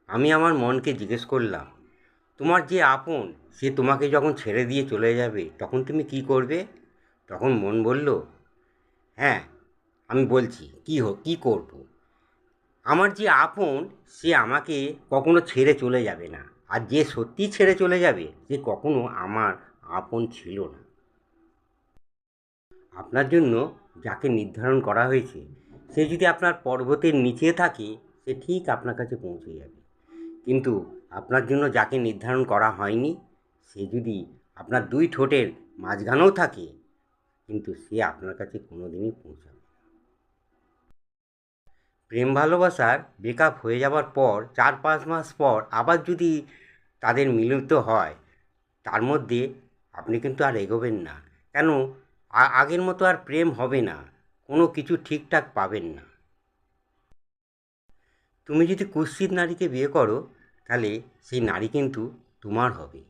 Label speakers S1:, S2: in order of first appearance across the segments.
S1: আমি আমার মনকে জিজ্ঞেস করলাম, তোমার যে আপন সে তোমাকে যখন ছেড়ে দিয়ে চলে যাবে তখন তুমি কি করবে? তখন মন বলল, হ্যাঁ, আমি বলছি কী করব। আমার যে আপন সে আমাকে কখনো ছেড়ে চলে যাবে না, আর যে সত্যিই ছেড়ে চলে যাবে সে কখনো আমার আপন ছিল না। আপনার জন্য যাকে নির্ধারণ করা হয়েছে সে যদি আপনার পর্বতের নিচে থাকে সে ঠিক আপনার কাছে পৌঁছে যাবে, কিন্তু আপনার জন্য যাকে নির্ধারণ করা হয়নি সে যদি আপনার দুই ঠোঁটের মাঝখানেও থাকে কিন্তু সে আপনার কাছে কোনোদিনই পৌঁছাবে না। প্রেম ভালোবাসার ব্রেকআপ হয়ে যাওয়ার পর 4-5 মাস পর আবার যদি তাদের মিলিত হয়, তার মধ্যে আপনি কিন্তু আর এগোবেন না। কেন? আগের মতো আর প্রেম হবে না, কোনো কিছু ঠিকঠাক পাবেন না। তুমি যদি কুৎসিত নারীকে বিয়ে করো তাহলে সেই নারী কিন্তু তোমার হবে,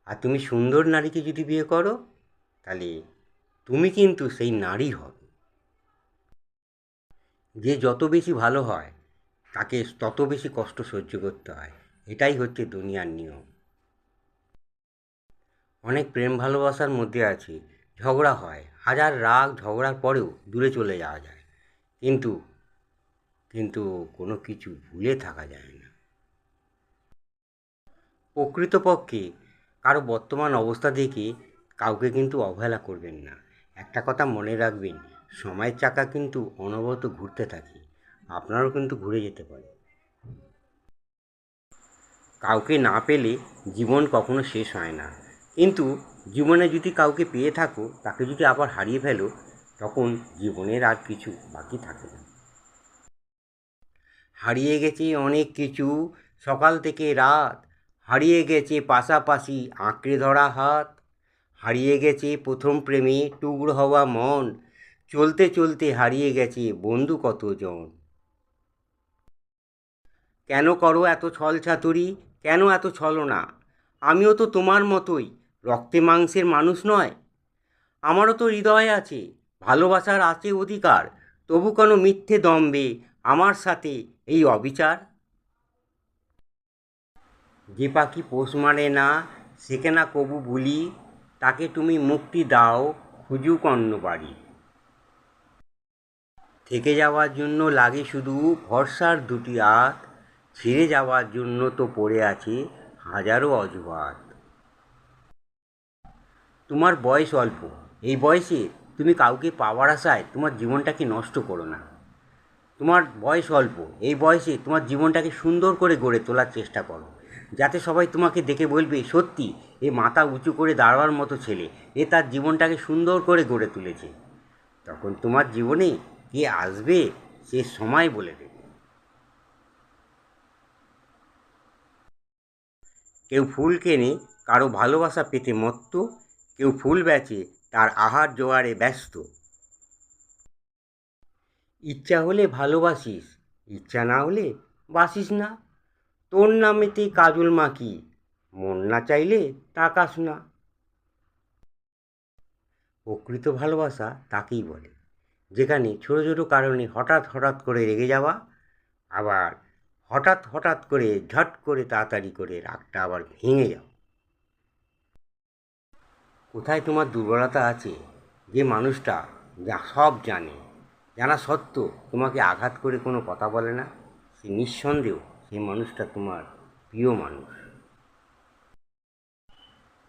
S1: আর তুমি সুন্দর নারীকে যদি বিয়ে করো তাহলে তুমি কিন্তু সেই নারীর হবে। যে যত বেশি ভালো হয় তাকে তত বেশি কষ্ট সহ্য করতে হয়, এটাই হচ্ছে দুনিয়ার নিয়ম। অনেক প্রেম ভালোবাসার মধ্যে আছে ঝগড়া হয়, হাজার রাগ ঝগড়ার পরেও দূরে চলে যাওয়া যায়, কিন্তু কিন্তু কোনো কিছু ভুলে থাকা যায় না। প্রকৃতপক্ষে কারো বর্তমান অবস্থা দেখে কাউকে কিন্তু অবহেলা করবেন না। একটা কথা মনে রাখবেন, সময়ের চাকা কিন্তু অনবরত ঘুরতে থাকে, আপনারও কিন্তু ঘুরে যেতে পারে। কাউকে না পেলে জীবন কখনো শেষ হয় না, কিন্তু জীবনে যদি কাউকে পেয়ে থাকো তাকে যদি আবার হারিয়ে ফেলো তখন জীবনের আর কিছু বাকি থাকে না। হারিয়ে গেছে অনেক কিছু, সকাল থেকে রাত হারিয়ে গেছে পাশাপাশি আঁকড়ে ধরা হাত, হারিয়ে গেছে প্রথম প্রেমে টুকরো হওয়া মন, চলতে চলতে হারিয়ে গেছে বন্ধু কতজন। কেন করো এত ছল ছাতুরি, কেন এত ছলনা? আমিও তো তোমার মতোই রক্তে মাংসের মানুষ নয়, আমারও তো হৃদয় আছে, ভালোবাসার আছে অধিকার, তবু কেন মিথ্যে দম্বে আমার সাথে এই অবিচার? যে পাখি পোষ মারে না শেখে না কবু ভুলি, তাকে তুমি মুক্তি দাও খুঁজুক অন্য বাড়ি। থেকে যাওয়ার জন্য লাগে শুধু ভরসার দুটি হাত, ছেড়ে যাওয়ার জন্য তো পড়ে আছে হাজারো অজুহাত। তোমার বয়স অল্প, এই বয়সে তুমি কাউকে পাওয়ার আশায় তোমার জীবনটাকে নষ্ট করো না। তোমার বয়স অল্প, এই বয়সে তোমার জীবনটাকে সুন্দর করে গড়ে তোলার চেষ্টা করো, যাতে সবাই তোমাকে দেখে বলবে সত্যি এ মাথা উঁচু করে দাঁড়াবার মতো ছেলে, এ তার জীবনটাকে সুন্দর করে গড়ে তুলেছে। তখন তোমার জীবনে কে আসবে সে সময় বলে দেবে। কেউ ফুল কেনে কারো ভালোবাসা পেতে মত্ত, কেউ ফুল বেচে তার আহার জোগাড়ে ব্যস্ত। ইচ্ছা হলে ভালোবাসিস, ইচ্ছা না হলে বাসিস না, তোর নামেতে কাজল মাখি, মন না চাইলে তাকাস না। প্রকৃত ভালোবাসা তাকেই বলে যেখানে ছোটো ছোটো কারণে হঠাৎ হঠাৎ করে রেগে যাওয়া, আবার হঠাৎ হঠাৎ করে ঝট করে তাড়াতাড়ি করে রাগটা আবার ভেঙে যাওয়া। কোথায় তোমার দুর্বলতা আছে? যে মানুষটা যা সব জানে, জানা সত্ত্বেও তোমাকে আঘাত করে কোনো কথা বলে না, সে নিঃসন্দেহ সেই মানুষটা তোমার প্রিয় মানুষ।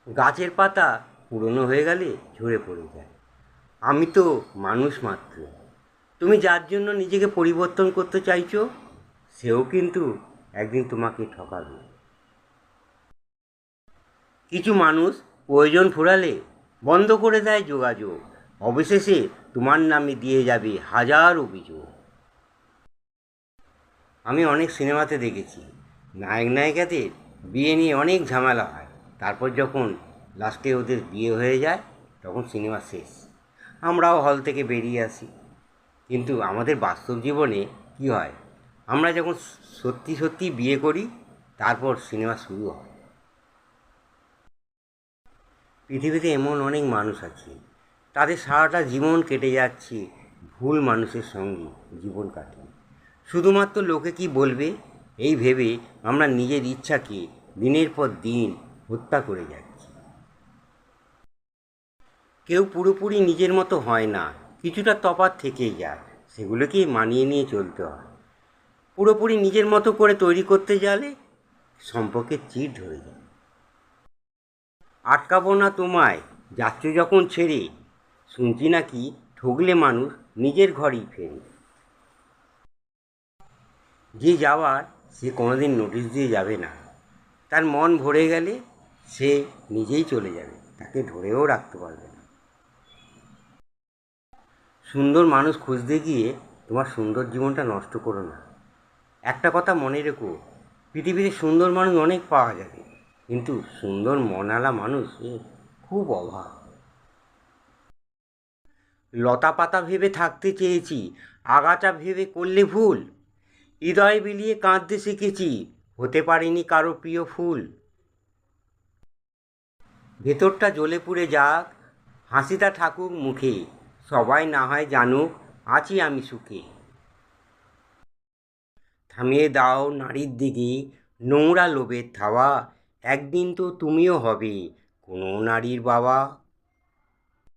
S1: গাছের পাতা পুরনো হয়ে গেলে ঝরে পড়ে যায়, আমি তো মানুষ মাত্র। তুমি যার জন্য নিজেকে পরিবর্তন করতে চাইছো সেও কিন্তু একদিন তোমাকে ঠকাবে। কিছু মানুষ প্রয়োজন ফুরালে বন্ধ করে দেয় যোগাযোগ, অবশেষে তোমার নামে দিয়ে যাবে হাজার অভিযোগ। আমি অনেক সিনেমাতে দেখেছি নায়ক নায়িকাদের বিয়ে নিয়ে অনেক ঝামেলা হয়, তারপর যখন লাস্টে ওদের বিয়ে হয়ে যায় তখন সিনেমা শেষ, আমরাও হল থেকে বেরিয়ে আসি। কিন্তু আমাদের বাস্তব জীবনে কী হয়, আমরা যখন সত্যি সত্যি বিয়ে করি তারপর সিনেমা শুরু হয়। পৃথিবীতে এমন অনেক মানুষ আছে তাদের সারাটা জীবন কেটে যাচ্ছে ভুল মানুষের সঙ্গে জীবন কাটিয়ে। শুধুমাত্র লোকে কি বলবে এই ভেবে আমরা নিজের ইচ্ছাকে দিনের পর দিন হত্যা করে যাচ্ছি। কেউ পুরোপুরি নিজের মতো হয় না, কিছুটা তফাৎ থেকেই যায়, সেগুলোকে মানিয়ে নিয়ে চলতে হয়। পুরোপুরি নিজের মতো করে তৈরি করতে গেলে সম্পর্কের চিড় ধরে যায়। আটকাবো না তোমায়, যাচ্ছ যখন ছেড়ে, শুনছি নাকি ঠকলে মানুষ নিজের ঘরেই ফেরে। যে যাওয়ার সে কোনোদিন নোটিশ দিয়ে যাবে না, তার মন ভরে গেলে সে নিজেই চলে যাবে, তাকে ধরেও রাখতে পারবে না। সুন্দর মানুষ খুঁজতে গিয়ে তোমার সুন্দর জীবনটা নষ্ট করো না। একটা কথা মনে রেখো, পৃথিবীতে সুন্দর মানুষ অনেক পাওয়া যাবে, কিন্তু সুন্দর মনালা মানুষ খুব অভাব। লতা পাতা ভেবে থাকতে চেয়েছি, আগাছা ভেবে করলে ভুল। হৃদয় বিলিয়ে কাঁদতে শিখেছি, হতে পারিনি কারো প্রিয় ফুল। ভেতরটা জ্বলে পুড়ে যাক, হাসিটা থাকুক মুখে, সবাই না হয় জানুক আছি আমি সুখে। থামিয়ে দাও নারীর দিকে নোংরা লোভের থাওয়া, একদিন তো তুমিও হবে কোনো নারীর বাবা।